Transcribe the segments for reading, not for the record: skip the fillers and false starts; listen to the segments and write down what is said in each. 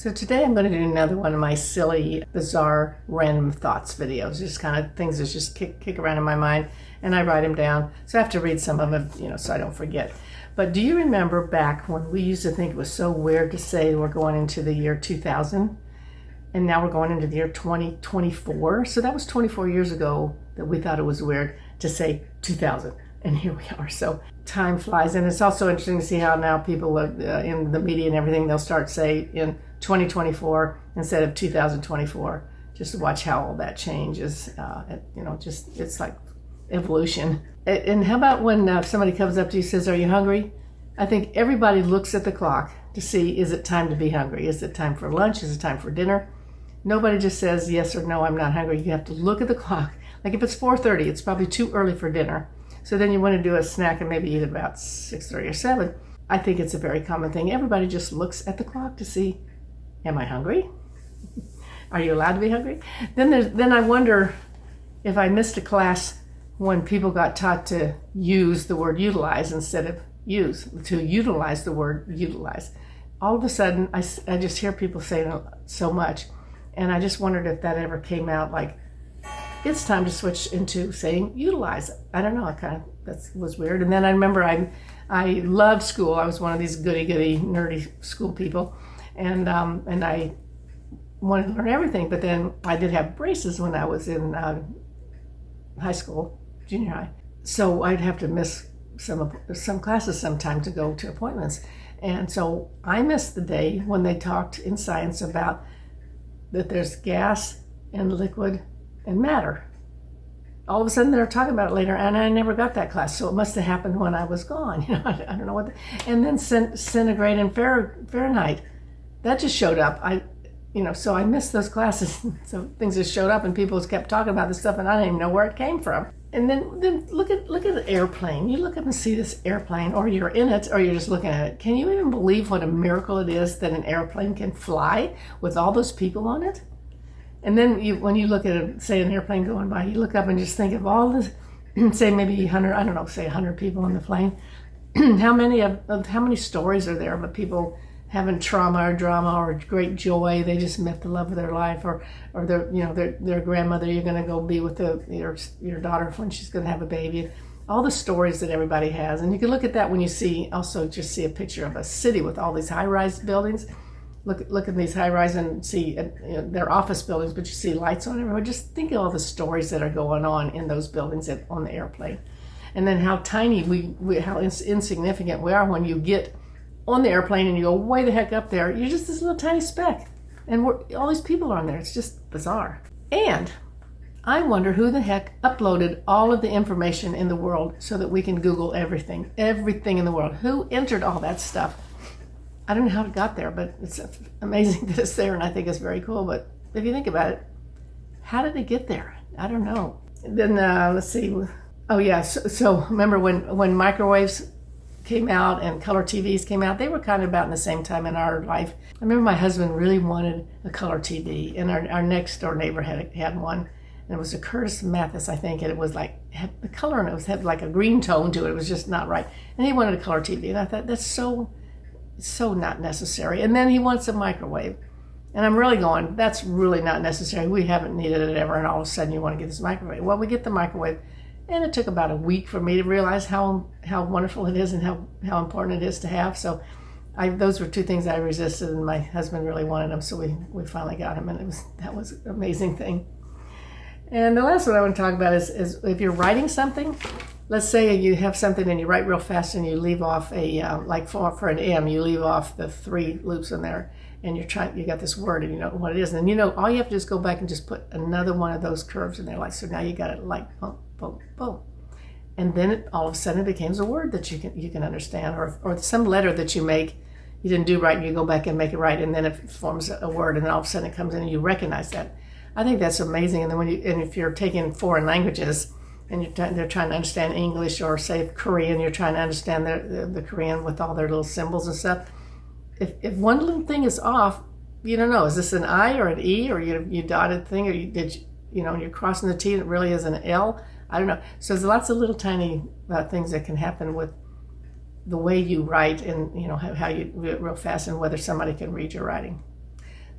So today I'm going to do another one of my silly, bizarre, random thoughts videos. Just kind of things that just kick around in my mind, and I write them down. So I have to read some of them, so I don't forget. But do you remember back when we used to think it was so weird to say we're going into the year 2000, and now we're going into the year 2024? So that was 24 years ago that we thought it was weird to say 2000. And here we are. So time flies. And it's also interesting to see how now people in the media and everything, they'll start say in 2024 instead of 2024, just to watch how all that changes. It's like evolution. And how about when somebody comes up to you and says, "Are you hungry?" I think everybody looks at the clock to see, is it time to be hungry? Is it time for lunch? Is it time for dinner? Nobody just says yes or no, I'm not hungry. You have to look at the clock. Like if it's 4:30, it's probably too early for dinner. So then you want to do a snack and maybe eat about 6:30 or 7. I think it's a very common thing. Everybody just looks at the clock to see, am I hungry? Are you allowed to be hungry? Then I wonder if I missed a class when people got taught to use the word utilize instead of use, to utilize the word utilize. All of a sudden, I just hear people saying so much, and I just wondered if that ever came out like, it's time to switch into saying utilize. I don't know, that was weird. And then I remember I loved school. I was one of these goody, nerdy school people. And I wanted to learn everything. But then I did have braces when I was in high school, junior high. So I'd have to miss some classes sometime to go to appointments. And so I missed the day when they talked in science about that there's gas and liquid and matter. All of a sudden they're talking about it later, and I never got that class, so it must have happened when I was gone. I don't know what. And then centigrade and Fahrenheit, that just showed up. So I missed those classes. So things just showed up, and people just kept talking about this stuff, and I didn't even know where it came from. And then look at an airplane. You look up and see this airplane, or you're in it, or you're just looking at it. Can you even believe what a miracle it is that an airplane can fly with all those people on it? And then when you look at say an airplane going by, you look up and just think of all this, say maybe 100, say 100 people on the plane. How many stories are there of people having trauma or drama or great joy? They just met the love of their life, or their grandmother. You're going to go be with your daughter when she's going to have a baby. All the stories that everybody has, and you can look at that when you see a picture of a city with all these high-rise buildings. Look at these high-rise and see they're office buildings, but you see lights on everywhere. Just think of all the stories that are going on in those buildings on the airplane, and then how tiny how insignificant we are when you get on the airplane and you go way the heck up there. You're just this little tiny speck, and all these people are on there. It's just bizarre. And I wonder who the heck uploaded all of the information in the world so that we can Google everything in the world. Who entered all that stuff? I don't know how it got there, but it's amazing that it's there, and I think it's very cool. But if you think about it, how did it get there? I don't know. Then let's see. Oh yeah, so remember when microwaves came out and color TVs came out? They were kind of about in the same time in our life. I remember my husband really wanted a color TV, and our next door neighbor had one, and it was a Curtis Mathis, I think, and it was like had the color, and it had like a green tone to it. It was just not right, and he wanted a color TV, and I thought that's so not necessary. And then he wants a microwave, and I'm really going, that's really not necessary. We haven't needed it ever, and all of a sudden you want to get this microwave. Well, we get the microwave, and it took about a week for me to realize how wonderful it is and how important it is to have. So those were two things I resisted, and my husband really wanted them, so we finally got him, and that was an amazing thing. And the last one I want to talk about is if you're writing something. Let's say you have something and you write real fast and you leave off like for an M, you leave off the 3 loops in there, and you got this word and you know what it is, and all you have to do is go back and just put another one of those curves in there, like, so now you got it like boom, boom, boom, and then all of a sudden it becomes a word that you can understand, or some letter that you didn't do right, and you go back and make it right, and then it forms a word, and then all of a sudden it comes in and you recognize that. I think that's amazing. And then if you're taking foreign languages, and they're trying to understand English, or say Korean, you're trying to understand the Korean with all their little symbols and stuff. If one little thing is off, you don't know, is this an I or an E, or you dotted thing, or you're crossing the T and it really is an L? I don't know. So there's lots of little tiny things that can happen with the way you write, and how you do it real fast, and whether somebody can read your writing.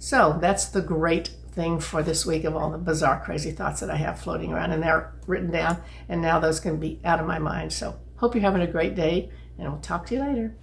So that's the great thing for this week of all the bizarre, crazy thoughts that I have floating around, and they're written down, and now those can be out of my mind. So hope you're having a great day, and we'll talk to you later.